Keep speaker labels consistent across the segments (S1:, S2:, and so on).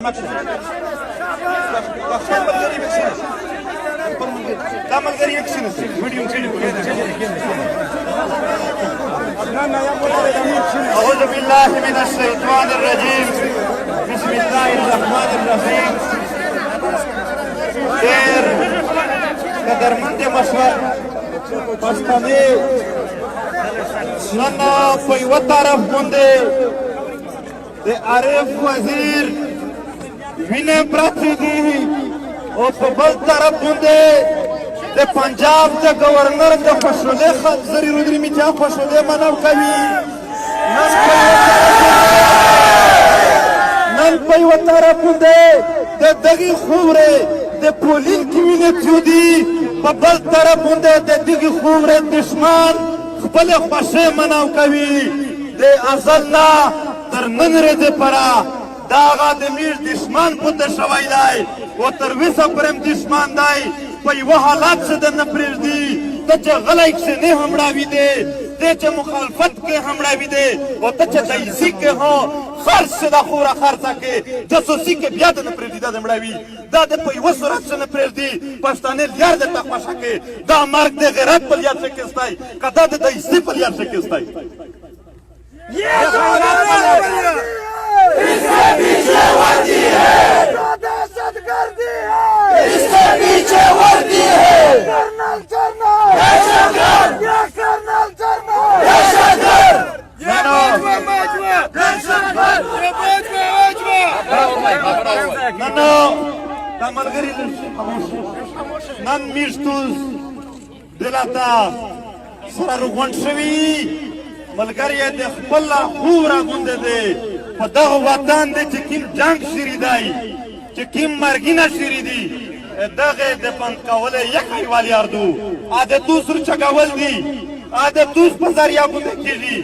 S1: دا ملګری یې کښېنه ویډیو أعوذ بالله من الشيطان الرجيم بسم الله الرحمن الرحيم ډېر قدرمند مشر پښتانه نن په یوه طرف باندې د عارف وزیر وینې پرتې دي او په بل طرف باندې د پنجاب د گورنر د خوشحالۍ خبرې رودري میچا خوشحالۍ منو کوي نن په یوه طرف باندې د دغې خاورې د پولین کې وینې تودي په بل طرف باندې د دغې خاورې دشمن خپلې خوښۍ منو کوي د ازل نه تر نن ورځې پره دا هغه د میر دشمن پوته شوی دی او تر وسه پورې هم دشمن دی په یوه حالت چې درنه پرېږدي ته چې غلی کښې نه هم راویدې ته چې مخالفت کې هم راویدې او ته چې دیسي کې هم خرڅ چې دا خوره خرڅه کې جاسوسي کې بیا درنه پرېږدي دا د مړوي دا د په یوه صورت چې نه پرېږدي پښتانه لیار درته خوښه کې دا مرګ د غیرت په لیار شکستی که دا د دیسي په لیار شکستی
S2: इसके पीछे वर्दी है जो दहशत गर्दी है इसके पीछे वर्दी है कर्नल कर्नल दहशतगर्द ये कर्नल कर्नल दहशतगर्द ये दहशतगर्द
S1: ننو دا ملګري نن میشتوز دلته سره روغون شوي ملګری یې د خپل خوب راغونډې دی په دغه وطن دی چې کوم جنګ شوي دی چې کوم مرګونه شوي دي دغه د بند کولو یک حیوال یاردو د دوست چګول دي د دوست په ذریعه باندې کېږي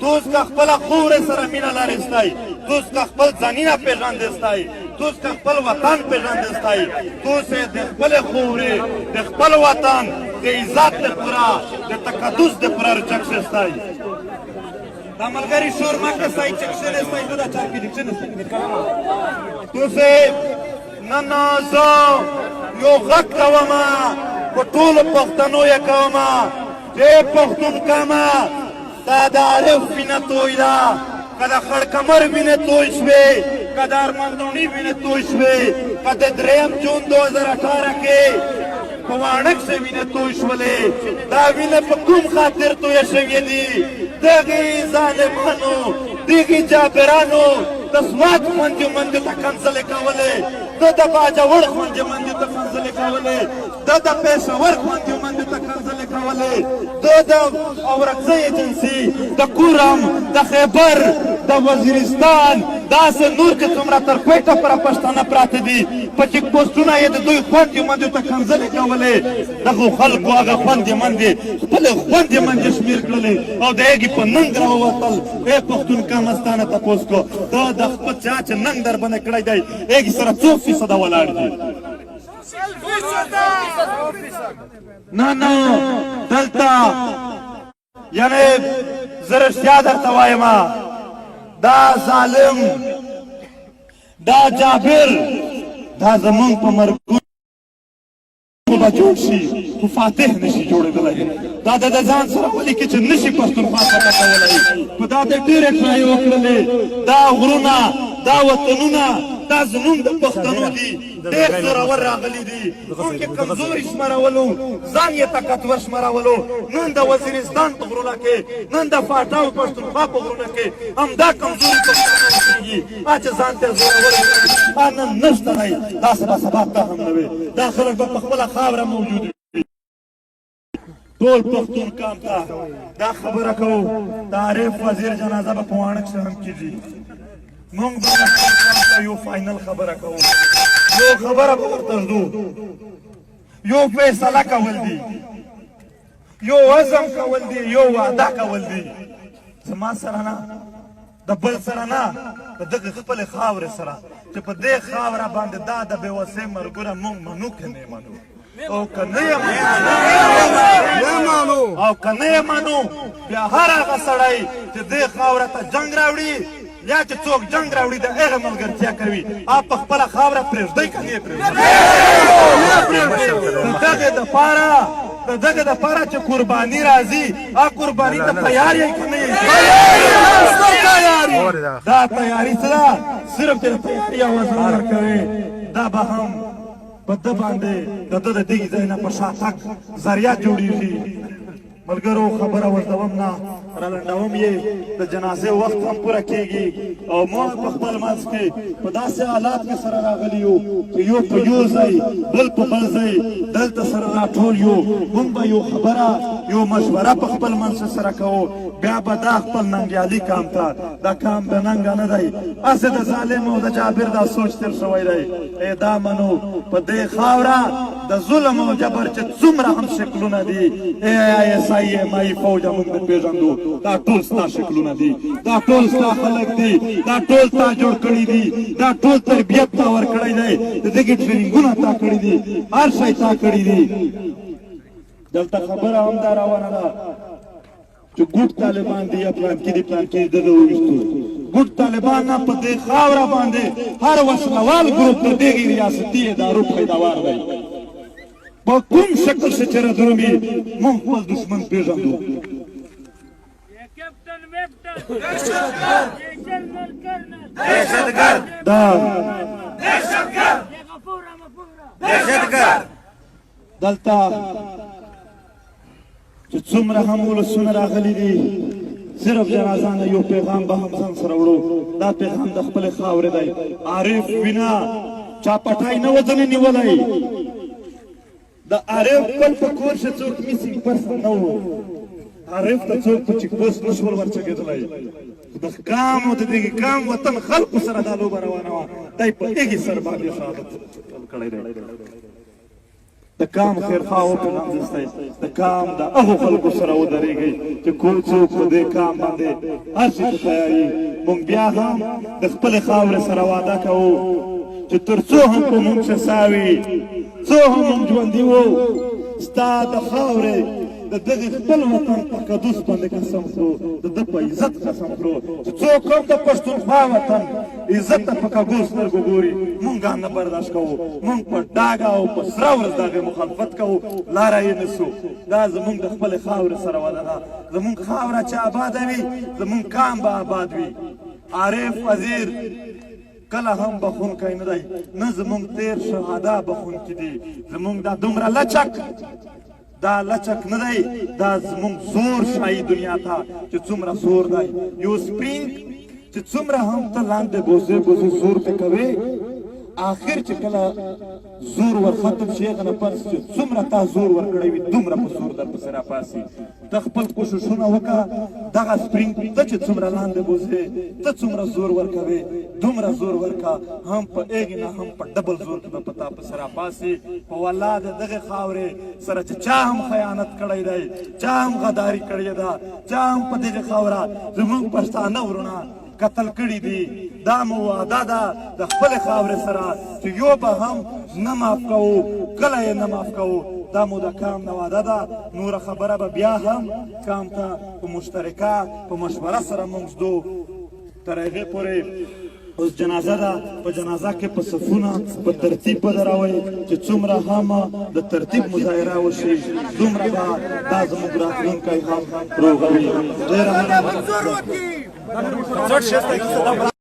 S1: دوست که خپله خاورې سره مینه لرستی دوست که خپل ځانونه پېژندستی دوست که خپل وطن پېژندستی دوست یې د خپلې خاورې د خپل وطن د عزت دپاره د تقدس دپاره رچک شستی دا ملګری شور مه کړئ چې کښېنئ زه دا چاپي دي کښېنئ دوستې نن زه یو غږ کومه په ټولو پښتنو یې کومه چې پښتون کومه دا د عارف وینه توی ده که د خړکمر وینې توی شوې که د ارمندوني وینې توی شوې که د 3 جون 2018 کې په واڼه کښې وینې توی شولې دا وینې په کوم خاطر تویه شوې دي دغې ظالمانو دغې جابرانو د سوات خوندې منډې ته کنځلې کولې ده د باجوړ خوندې منډې ته کنځلې کولې ده د پېښور خوندې منډې ته کنځلې کولې ده د اورکزۍ ایجنسي د کورم د خیبر د وزیرستان داسې نور چې څومره تر کویټه پورې پښتانه پراته دي په چیک پوسټونه یې د دوی خوندې منډې ته کنځلې کولې دغو خلکو هغه خوندې منډې خپلې خوندې منډې شمېر کړلې او د هغې په ننګ راووتل ای پښتون کامستانه تپوس کو دا د خپل چا چې ننګ در باندې کړی دی هغې سره څو فیصده ولاړ دي نه نه دلته یعنې زه رښتیا درته وایم دا ظالم دا جابر دا زمونږ په مرګونو به جوړ شي خو فاتح نشي جوړېدلی دا د ځان سره ولیکي چې نشي پښتونخوا فتح کولی خو دا د ډېرې ټرایې وکړلې دا غرونه دا وطنونه دا زمونږ د پښتنو دي ډېر زورور راغلي دي موږ یې کمزوري شمارولو ځان یې طاقتور شمارولو نن د وزیرستان په غرونه کې نن د فاټا او پښتونخوا په غرونه کې همدا کمزوري پښتانه اوسېږي چې ځان ته زورور نن نشته دی داسې به سبا ته هم نه وي دا خلک به په خپله خاوره موجود وي ټول پښتون قام ته دا خبره کوو د عارف وزیر جنازه به په واڼه کښې هم کېږي موږ به د خپل قام ته یو فاینل خبره کوو یو خبره به ورته ږدو یو فیصله کول دي یو عزم کول دي یو وعده کول دي زما سره نه د بل سره نه د دغې خپلې خاورې سره چې په دې خاوره باندې دا د بېوسۍ مرګونه موږ منو که نه منو او که نه یې منو او که نه یې منو بیا هر هغه سړی چې دې خاوره ته جنګ راوړي یا چې څوک جنگ راوړي د هغه ملګرتیا کوي آپ په خپله خاوره پرېږدئ که نه د دغه دپاره چې قرباني راځي هغه قرباني ته تیار یې که نه یې دا تیاري څه ده صرف چې د تیاري اوازه ورکوي دا به هم په ده باندې د ده د دغې ځای نه په شاتګ ذریعه جوړېږي ملګرو خبره وزدوم نه رالنډوم یې د جنازې وخت هم پوره کېږي او موږ په خپل منځ کې په داسې حالات کې سره راغلي یو چې یو په یو ځای بل په بل ځای دلته سره راټول یو موږ به یو خبره یو مشوره په خپل منځ سره کوو بیا به دا خپل ننګیالي کام ته دا کام د ننګه نه دی هسې د ظالم او د جابر دا سوچ تېر شوی دی ای دا منو په دې خاوره د ظلم او جبر چې څومره هم شکلونه دي ای مای فوجا موږ نه پېژندو دا ټول ستا شکلونه دي دا ټول ستا خلک دي دا ټول تا جوړ کړي دي دا ټول تربیت تا ورکړی دی د دغې ټریننګونه تا کړي دي هر شی تا کړي دي دلته خبره هم دا روانه ده چې ګوټ طالبان دي یا پلانکي دي پلانکي د ده وویشتو ګوټ طالبان نه په دې خاوره باندې هر وسلوال ګروپ د دغې ریاستي ادارو پیداوار دی په کوم شکل سے چېرې درومي موږ خپل دښمن پېژندو دلته چې څومره هم ولسونه راغلي دي صرف جنازه نه یو پیغام به هم ځان سره وړو دا پیغام د خپلې خاورې دی عارف وینا چا پټای نه و ځنې نیولی د عارف بل په کور شه څوک میسینګ پرسن نه و عارف ته څوک په چیک پوسټ نشول ورچګېدلی خو د کام او د دغې کام وطن خلکو سره دا لوبه روانه وه دی په هغې سر باندې شهادت کړی دی د کام خیرخواه وپېژند دی د کام د هغو خلکو سره ودرېږئ چې کوم څوک په دې کام باندې هر شي ته تیاري موږ بیا هم د خپلې خاورې سره واده کوو چې تر څو هم په موږ ښه ساوي څو هم موږ ژوندي وو ستا د خاورې د دغې خپل وطن په قدوس باندې قسم خورو د ده په عزت قسم خورو چې څوک هم د پښتونخوا وطن عزت ته په کږو سترګو ګوري موږ هم نه برداشت کوو موږ په ډاګه او په سره ورځ د هغې مخالفت کوو لاره یې نیسو دا زموږ د خپلې خاورې سره وده ده زموږ خاوره چې آباده وي زموږ کام به آباد وي عارف وزیر کله هم بخونکی نه دی نه زموږ تېر شهدا بخونکي دي زموږ دا دومره لچک دا لچک نه دی دا زموږ زور ښایي دنیا ته چې څومره زور دی یو سپرینګ چې څومره هم ته لاندې بوزې بوزې زور پې کوې آخر چې کله زور ور ختم شي هغه نه پس چې څومره تا زور ورکړی وي دومره په زور درپسې راپاسي ته خپل کوششونه وکړه دغه سپرینګ ته چې څومره لاندې بوزې ته څومره زور ورکوې دومره زور ورکړه هم په هغې نه هم په ډبل زور کې به په تا پسې راپاسي په والله د دغې خاورې سره چې چا هم خیانت کړی دی چا هم غداري کړې ده چا هم په دغې خاوره زموږ پښتانه ورونه قتل کړي دي دا مو وعده ده د خپلې خاورې سره چې یو به هم نه معاف کوو کله یې نه معاف کوو دا مو د کام نه وعده ده نوره خبره به بیا هم کام ته په مشترکه په مشوره سره موږ ځدو تر هغې پورې اوس جنازه ده په جنازه کې په صفونه په ترتیب ودروئ چې څومره هم د ترتیب مظاهره وشي دومره به دا زموږ راتلونکی هم روغوي ډېره مننه